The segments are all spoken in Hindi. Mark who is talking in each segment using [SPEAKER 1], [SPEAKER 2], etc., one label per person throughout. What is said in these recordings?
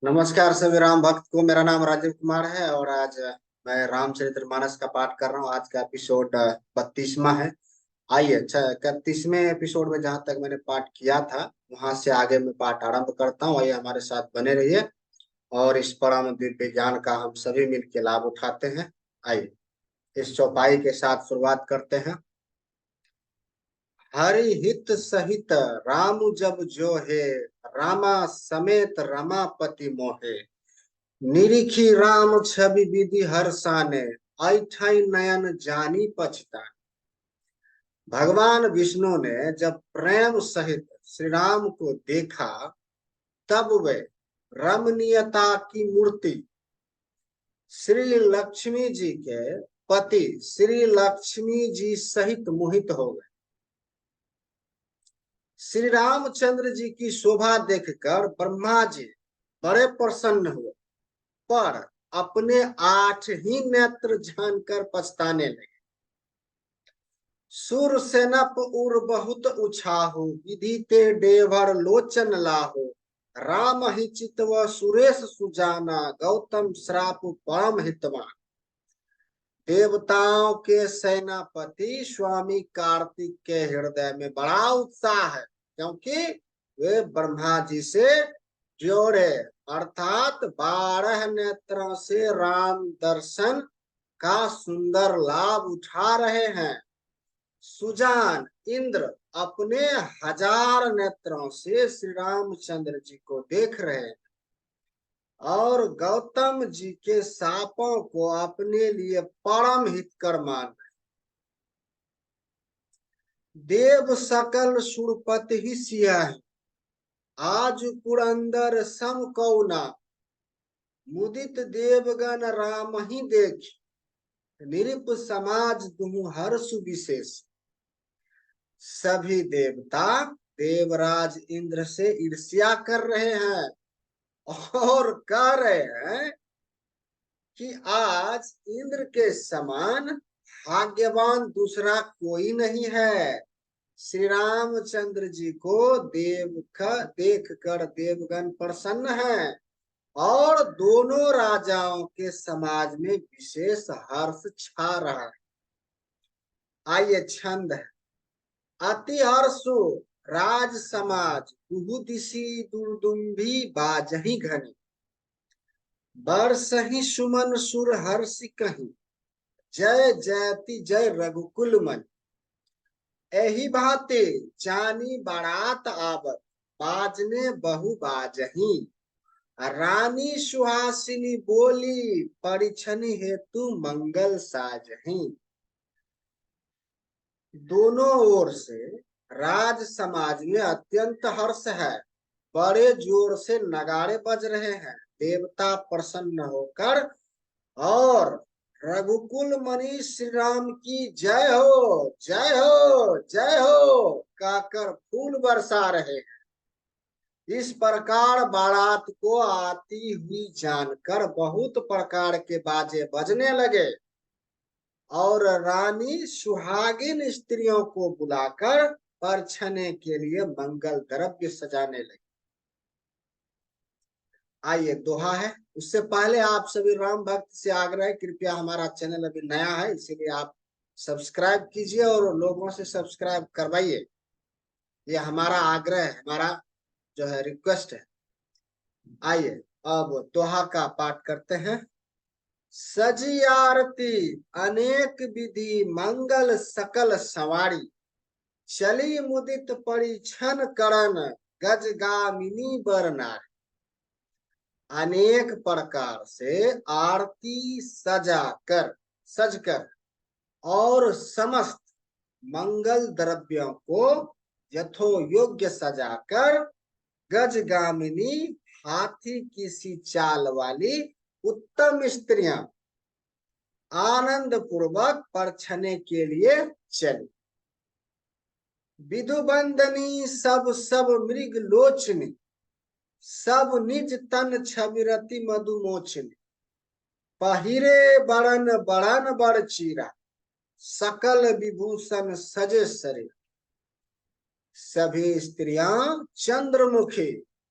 [SPEAKER 1] नमस्कार सभी राम भक्त को। मेरा नाम राजीव कुमार है और आज मैं रामचरितमानस का पाठ कर रहा हूँ। आज का एपिसोड 32वां है। आइए 31वें एपिसोड में जहाँ तक मैंने पाठ किया था वहां से आगे मैं पाठ आरंभ करता हूँ। आइए हमारे साथ बने रहिए और इस परम दिव्य ज्ञान का हम सभी मिलकर लाभ उठाते हैं। आइए इस चौपाई के साथ शुरुआत करते हैं। हरि हित सहित राम जब जो है, रामा समेत रमापति मोहे। निरीखी राम छवि विधि हर साने, ऐठाई नयन जानी पछताने। भगवान विष्णु ने जब प्रेम सहित श्री राम को देखा तब वे रमणीयता की मूर्ति श्री लक्ष्मी जी के पति श्री लक्ष्मी जी सहित मोहित हो गए। श्री रामचंद्र जी की शोभा देखकर ब्रह्मा जी बड़े प्रसन्न हुए, पर अपने 8 ही नेत्र जानकर पछताने लगे। सुर सेनप उर बहुत उछाहु, विधि ते डेभर लोचन लाहो। राम ही चितव सुरेश सुजाना, गौतम श्राप परम हितवान। देवताओं के सेनापति स्वामी कार्तिक के हृदय में बड़ा उत्साह है, क्योंकि वे ब्रह्मा जी से जोड़े अर्थात 12 नेत्रों से राम दर्शन का सुंदर लाभ उठा रहे हैं। सुजान इंद्र अपने 1000 नेत्रों से श्री रामचंद्र जी को देख रहे हैं और गौतम जी के शापों को अपने लिए परम हितकर मान रहे। देव सकल सुरपति ही सियाही, आज पुरंदर सम कौना। मुदित देवगण राम ही देख, निरिप समाज दुहु हर्ष विशेष। सभी देवता देवराज इंद्र से ईर्ष्या कर रहे हैं और कह रहे हैं कि आज इंद्र के समान भाग्यवान दूसरा कोई नहीं है। श्री रामचंद्र जी को देख कर देवगण प्रसन्न हैं और दोनों राजाओं के समाज में विशेष हर्ष छा रहा है। आइए छंद है। अति हर्षो राज समाज, दुहुदिशी दुर्दुम्भी बाजही घनी। बरसहि सुमन सुर हर्षि कहीं, जय जयति जय रघुकुल मन। एही भाते जानी बारात आवत, बाजने बहु बाजही। रानी सुहासिनी बोली, परिछनि हेतु मंगल साजही। दोनों ओर से राज समाज में अत्यंत हर्ष है। बड़े जोर से नगाड़े बज रहे हैं। देवता प्रसन्न होकर और रघुकुल मणि श्री राम की जय हो जय हो जय हो कहकर फूल बरसा रहे हैं। इस प्रकार बारात को आती हुई जानकर बहुत प्रकार के बाजे बजने लगे और रानी सुहागिन स्त्रियों को बुलाकर परछने के लिए मंगल द्रव्य सजाने लगी। आइए दोहा है। उससे पहले आप सभी राम भक्त से आग्रह है, कृपया हमारा चैनल अभी नया है इसीलिए आप सब्सक्राइब कीजिए और लोगों से सब्सक्राइब करवाइए। ये हमारा आग्रह है, हमारा जो है रिक्वेस्ट है। आइए अब दोहा का पाठ करते हैं। सजी आरती अनेक विधि, मंगल सकल सवारी। चली मुदित परिछन करन, गजगामिनी बर नारी। अनेक प्रकार से आरती सजकर और समस्त मंगल द्रव्यों को यथो योग्य सजाकर गजगामिनी हाथी की सी चाल वाली उत्तम स्त्रियां आनंद पूर्वक परछने के लिए चली। विधुबंदनी सब मृग लोचनी, सब निज तन छविरति मधुमोचनी। पहिरे बड़न बड़न बड़ चीरा, सकल विभूषण सजे शरीर। सभी स्त्रियां चंद्रमुखी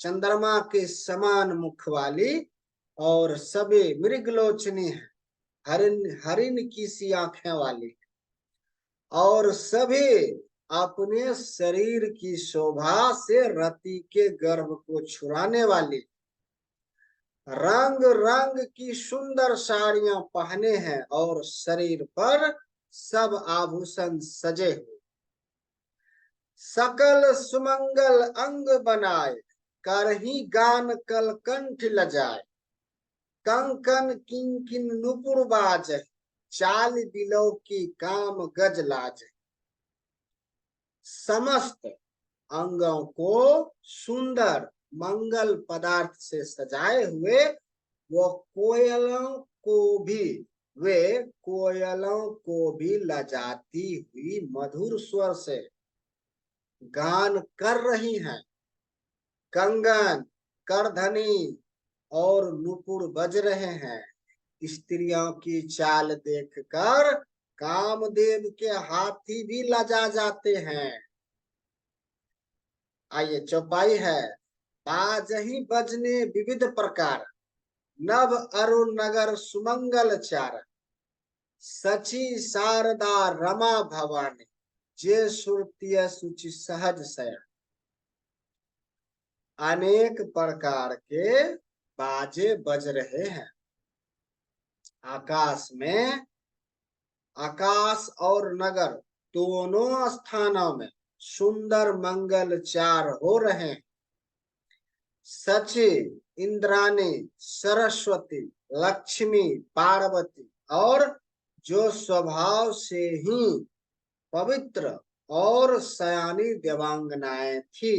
[SPEAKER 1] चंद्रमा के समान मुख वाली और सभी मृगलोचनी है, हरिण हरिण की सी आंखें वाली, और सभी अपने शरीर की शोभा से रति के गर्भ को छुड़ाने वाली, रंग रंग की सुंदर साड़ियां पहने हैं और शरीर पर सब आभूषण सजे हुए, सकल सुमंगल अंग बनाए, कर ही गान कल कंठ लजाए, कंकन किंकिन नुपुर बाज, चाल बिलो की काम गज लाज। समस्त अंगों को सुंदर मंगल पदार्थ से सजाए हुए वो कोयलों को भी वे कोयलों को भी लजाती हुई मधुर स्वर से गान कर रही हैं। कंगन, करधनी और नुपुर बज रहे हैं। स्त्रियों की चाल देखकर कामदेव के हाथी भी लजा जाते हैं। आइए चौपाई है। बाजही बजने विविध प्रकार, नभ अरु नगर सुमंगल चार, सची शारदा रमा भवानी, जे सुरतीय सुचि सहज सया। अनेक प्रकार के बाजे बज रहे हैं। आकाश में आकाश और नगर दोनों स्थानों में सुंदर मंगल चार हो रहे हैं। सची, इंद्राणी, सरस्वती, लक्ष्मी, पार्वती और जो स्वभाव से ही पवित्र और सयानी देवांगनाएं थी,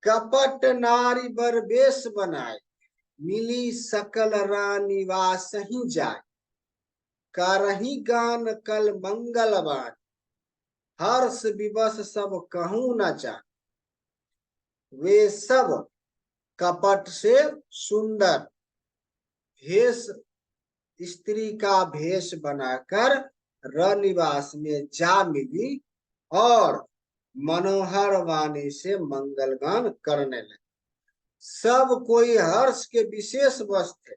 [SPEAKER 1] कपट नारी बर वेश बनाए, मिली सकल रानी वास ही जाए, करही गान कल मंगलवान, हर्ष विवश सब कहूं न जा। वे सब कपट से सुंदर भेष स्त्री का भेष बनाकर रनिवास में जा मिली और मनोहर वाणी से मंगलगान करने लगे। सब कोई हर्ष के विशेष वश थे,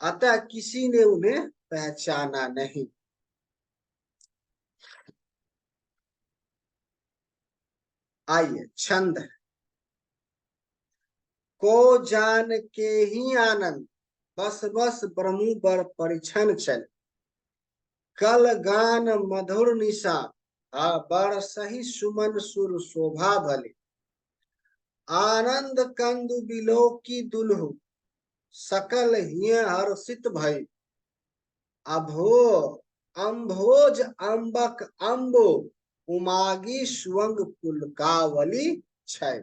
[SPEAKER 1] अतः किसी ने उन्हें पहचाना नहीं। आइए छंद है। को जान के ही आनंद, बस बस ब्रह्म बर परिछन चल, कल गान मधुर निशा, बर सही सुमन सुर शोभा भले, आनंद कंदु बिलो की दुल्हु, सकल हिय हर्षित भई, अभो अम्भोज अम्बक अम्बो, उमागी सुवंग पुलकावली छै।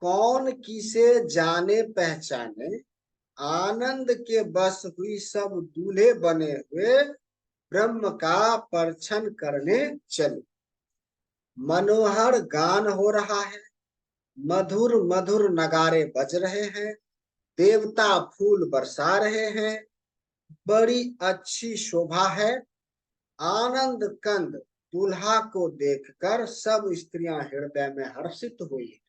[SPEAKER 1] कौन किसे जाने पहचाने, आनंद के बस हुई सब दूल्हे बने हुए ब्रह्म का परछन करने चले। मनोहर गान हो रहा है, मधुर मधुर नगारे बज रहे हैं, देवता फूल बरसा रहे हैं, बड़ी अच्छी शोभा है। आनंद कंद दूल्हा को देखकर सब स्त्रियां हृदय में हर्षित हुई।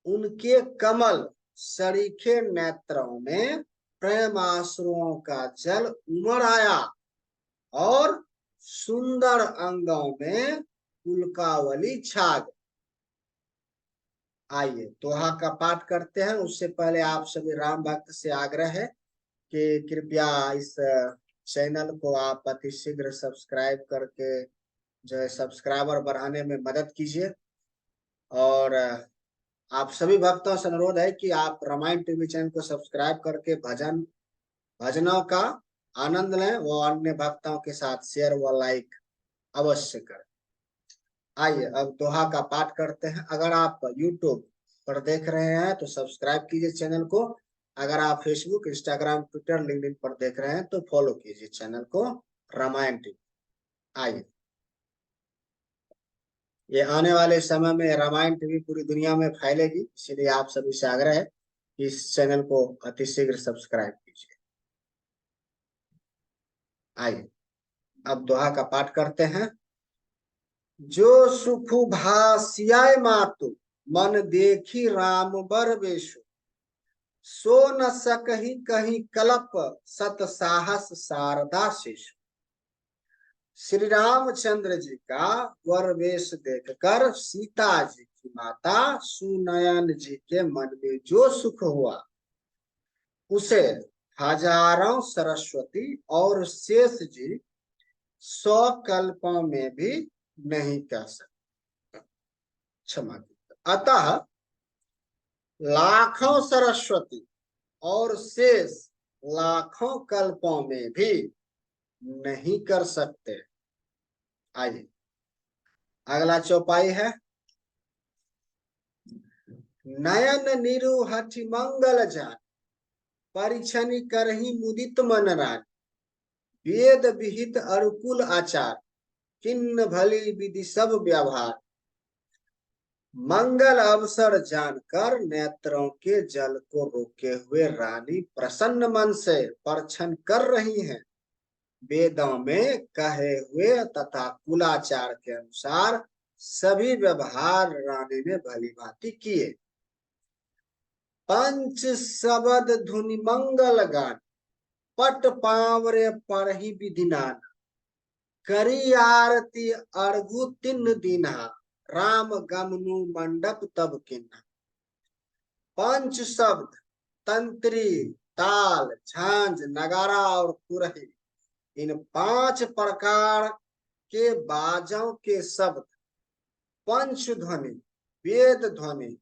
[SPEAKER 1] उनके कमल सरीखे नेत्रों में प्रेम आंसुओं का जल उमड़ आया और सुंदर अंगों में पुलकावली छा गई। आइए दोहा का पाठ करते हैं। उससे पहले आप सभी राम भक्त से आग्रह है कि कृपया इस चैनल को आप अति शीघ्र सब्सक्राइब करके जो है सब्सक्राइबर बढ़ाने में मदद कीजिए। और आप सभी भक्तों से अनुरोध है कि आप रामायण टीवी चैनल को सब्सक्राइब करके भजनों का आनंद लें, वो अन्य भक्तों के साथ शेयर व लाइक अवश्य करें। आइए अब दोहा का पाठ करते हैं। अगर आप YouTube पर देख रहे हैं तो सब्सक्राइब कीजिए चैनल को। अगर आप फेसबुक, इंस्टाग्राम, ट्विटर, लिंक्डइन पर देख रहे हैं तो फॉलो कीजिए चैनल को रामायण टीवी। आइए, ये आने वाले समय में रामायण टीवी पूरी दुनिया में फैलेगी, इसलिए आप सभी से आग्रह है कि इस चैनल को अतिशीघ्र सब्सक्राइब कीजिए। आइए अब दोहा का पाठ करते हैं। जो सुखु भासियाय मातु मन देखी राम बर बेशु सो न सकहि कहीं कलप सत साहस शारदा शिशु। श्री रामचंद्र जी का वर वेश देखकर सीता जी की माता सुनयन जी के मन में जो सुख हुआ उसे हजारों सरस्वती और शेष जी 100 कल्पों में भी नहीं कह सकते। क्षमा कीजिए। अतः लाखों सरस्वती और शेष लाखों कल्पों में भी नहीं कर सकते। आइए अगला चौपाई है। नयन निरुहठि मंगल जान परिछनि करही मुदित मन रान वेद विहित अरुकुल आचार किन्न भली विधि सब व्यवहार। मंगल अवसर जानकर नेत्रों के जल को रोके हुए रानी प्रसन्न मन से परछन कर रही हैं। वेदों में कहे हुए तथा कुलाचार के अनुसार सभी व्यवहार रानी ने भली भांति किए। पंच शबद धुनि मंगल गान पट पावरे पढ़ी विधिनान करी आरती अर्घु तिन दीना राम गमनु मंडप तब किन्ना। पंच शब्द तंत्री ताल झांझ नगारा और तुरही इन 5 प्रकार के बाजों के शब्द पंच ध्वनि वेद ध्वनि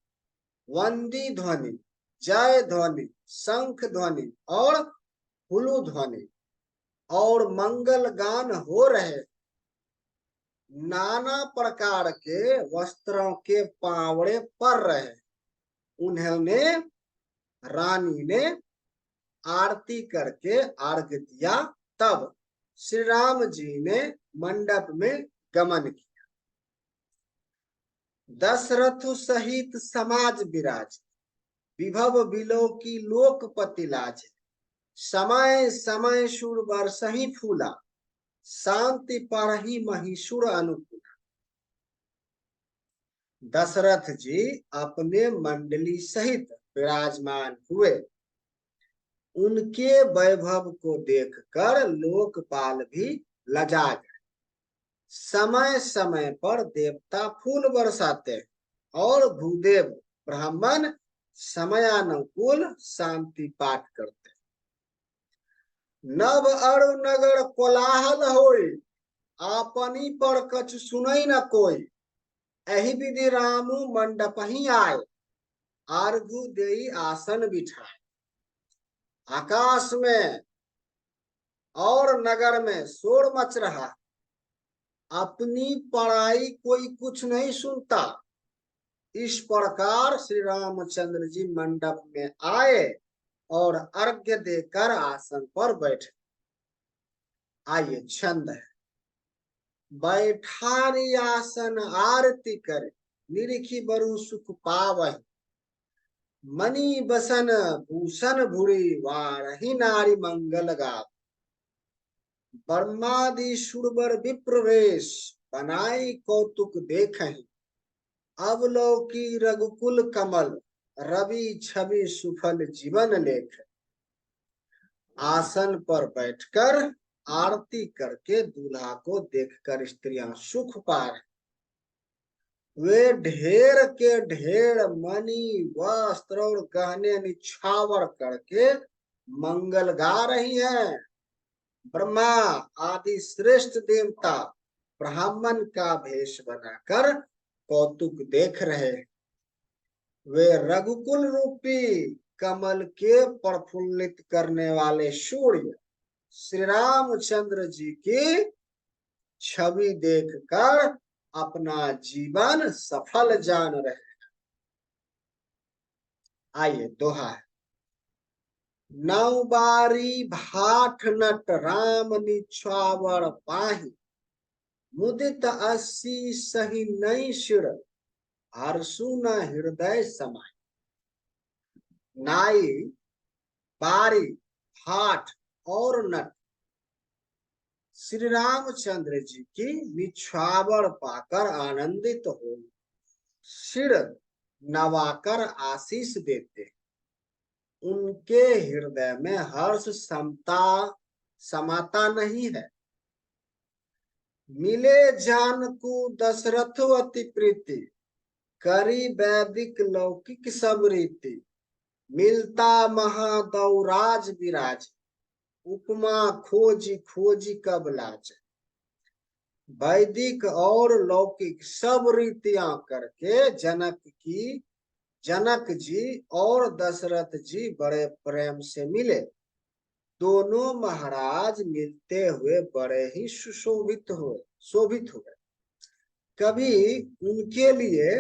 [SPEAKER 1] वंदी ध्वनि जय ध्वनि शंख ध्वनि और हुलु ध्वनि और मंगल गान हो रहे। नाना प्रकार के वस्त्रों के पावड़े पड़ रहे। उन्होंने रानी ने आरती करके अर्घ्य दिया। तब श्री राम जी ने मंडप में गमन किया। दशरथ सहित समाज विराज विभव बिलो की लोकपति लाज समय समय सुर बरसही फूला शांति परही महिषुर अनुकूल। दशरथ जी अपने मंडली सहित विराजमान हुए। उनके वैभव को देखकर लोकपाल भी लजा गए। समय समय पर देवता फूल बरसाते और भूदेव ब्राह्मण समयानुकूल शांति पाठ करते। नव अरु नगर कोलाहल होई आपनी पर कछ सुनई न कोई एहि विधि रामू मंडप ही आए आरघु देई आसन बिठाए। आकाश में और नगर में शोर मच रहा अपनी पढ़ाई कोई कुछ नहीं सुनता। इस प्रकार श्री रामचंद्र जी मंडप में आए और अर्घ्य देकर आसन पर बैठे। आइए छंद है। बैठारी आसन आरती करे निरिखी बरु सुख पावहि मणि बसन भूषण भूरी वारही नारी मंगल गाव। ब्रह्मादि सुरवर विप्रवेश बनाई कौतुक देखहि अवलोकी रघुकुल कमल रवि छवि सुफल जीवन लेख। आसन पर बैठकर आरती करके दूल्हा को देखकर स्त्रियां सुख पा रही। वे ढेर के ढेर मणि वस्त्र और गहने निछावर करके मंगल गा रही हैं। ब्रह्मा आदि श्रेष्ठ देवता ब्राह्मण का भेष बनाकर कौतुक देख रहे। वे रघुकुल रूपी कमल के प्रफुल्लित करने वाले सूर्य श्री रामचंद्र जी की छवि देखकर अपना जीवन सफल जान रहे हैं। आइए दोहा है। नौ बारी भाठ नट राम निछावर पाही मुदित 80 सही नई शिर हर्षु न हृदय समाय। नाई बारी भाट और नट श्री रामचंद्र जी की निछावर पाकर आनंदित हो सिर नवाकर आशीष देते। उनके हृदय में हर्ष समाता नहीं है। मिले जान को दशरथ अति प्रीति, करी वैदिक लौकिक सब रीति। मिलता महादौराज विराज, उपमा खोजी खोजी कब लाज। वैदिक और लौकिक सब रीतियां करके जनक जी और दशरथ जी बड़े प्रेम से मिले। दोनों महाराज मिलते हुए बड़े ही शोभित हुए। कभी उनके लिए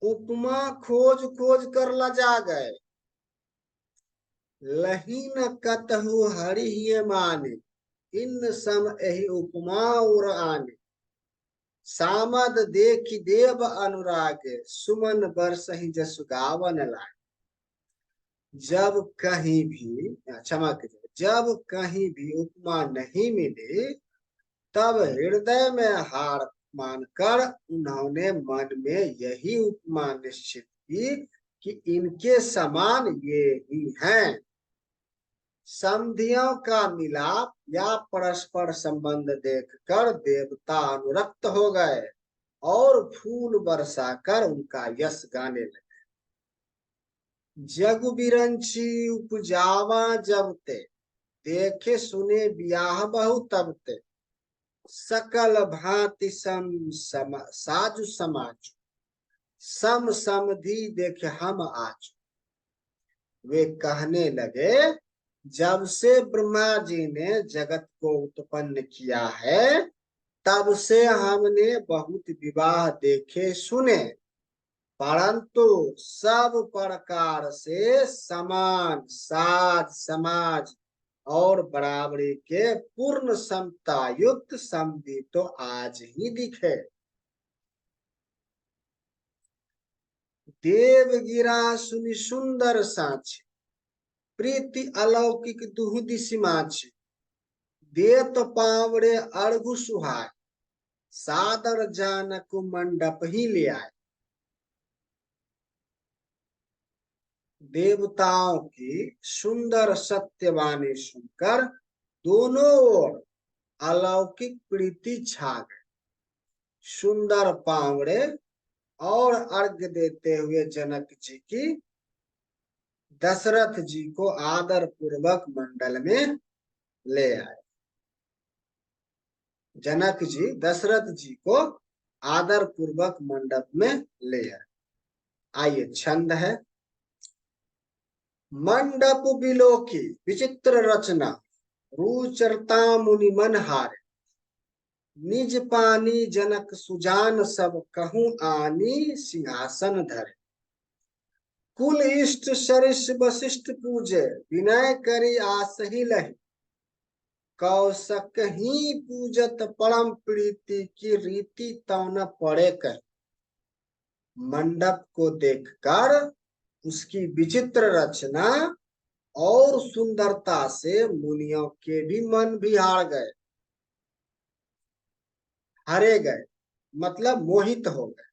[SPEAKER 1] उपमा खोज खोज कर लजा गए। लहीन कतहु हरि ही माने, इन सम एहि उपमा उर आने। सामद देखि देव अनुरागे, सुमन बरसहि जसु गावन लागे। जब कहीं भी क्षमा कीजिए, जब कहीं भी उपमा नहीं मिली, तब हृदय में हार मानकर उन्होंने मन में यही उपमा निश्चित की कि इनके समान ये ही हैं। संधियों का मिलाप या परस्पर संबंध देखकर देवता अनुरक्त हो गए और फूल बरसाकर उनका यश गाने लगे। जग बिरंची उपजावा जब ते, देखे सुने ब्याह बहु तब ते। सकल भांति साजु समाज, सम समधि देखे हम आज। वे कहने लगे, जब से ब्रह्मा जी ने जगत को उत्पन्न किया है, तब से हमने बहुत विवाह देखे सुने, परंतु सब प्रकार से समान साज समाज और बराबरी के पूर्ण समता युक्त समधि तो आज ही दिखे। देव गिरा सुनि सुंदर साच, प्रीति अलौकिक दुहु दिशि माछ। देत पावड़े अर्घु सुहाय, सादर जानक मंडप ही ले आए। देवताओं की सुंदर सत्यवाणी सुनकर दोनों ओर अलौकिक प्रीति छा गई। सुंदर पावड़े और अर्घ्य देते हुए जनक जी की दशरथ जी को आदर पूर्वक मंडल में ले आए। जनक जी दशरथ जी को आदर पूर्वक मंडप में ले आए। आइए छंद है। मंडप बिलोकी विचित्र रचना, रुचरता मुनि मन हारे। निज पानी जनक सुजान, सब कहूं आनी सिंहासन धरे। कुल इष्ट सरिष वशिष्ठ पूजे, विनय करी आसहि लही। कौशक ही पूजत परम प्रीति, की रीति तौ न पड़े कही। मंडप को देखकर उसकी विचित्र रचना और सुंदरता से मुनियों के भी मन भी हारे गए, मतलब मोहित हो गए।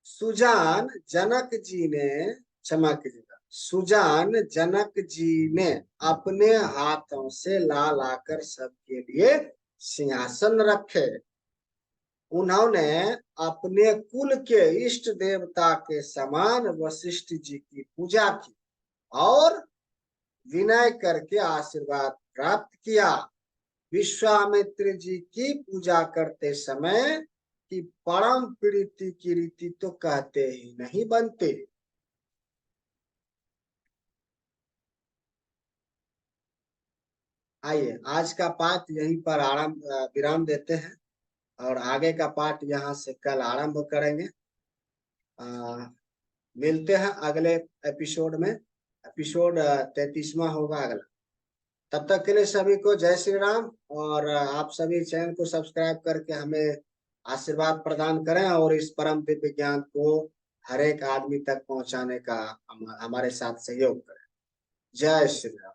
[SPEAKER 1] सुजान जनक जी ने, क्षमा कीजिएगा, सुजान जनक जी ने अपने हाथों से ला लाकर सबके लिए सिंहासन रखे। उन्होंने अपने कुल के इष्ट देवता के समान वशिष्ठ जी की पूजा की और विनय करके आशीर्वाद प्राप्त किया। विश्वामित्र जी की पूजा करते समय कि परम प्रीति की रीति तो कहते ही नहीं बनते। आइए आज का पाठ यहीं पर विराम देते हैं और आगे का पाठ यहाँ से कल आरंभ करेंगे। मिलते हैं अगले एपिसोड में। एपिसोड 33वां होगा अगला। तब तक के लिए सभी को जय श्री राम। और आप सभी चैनल को सब्सक्राइब करके हमें आशीर्वाद प्रदान करें और इस परम दिव्य ज्ञान को हर एक आदमी तक पहुंचाने का हमारे साथ सहयोग करें। जय श्री राम।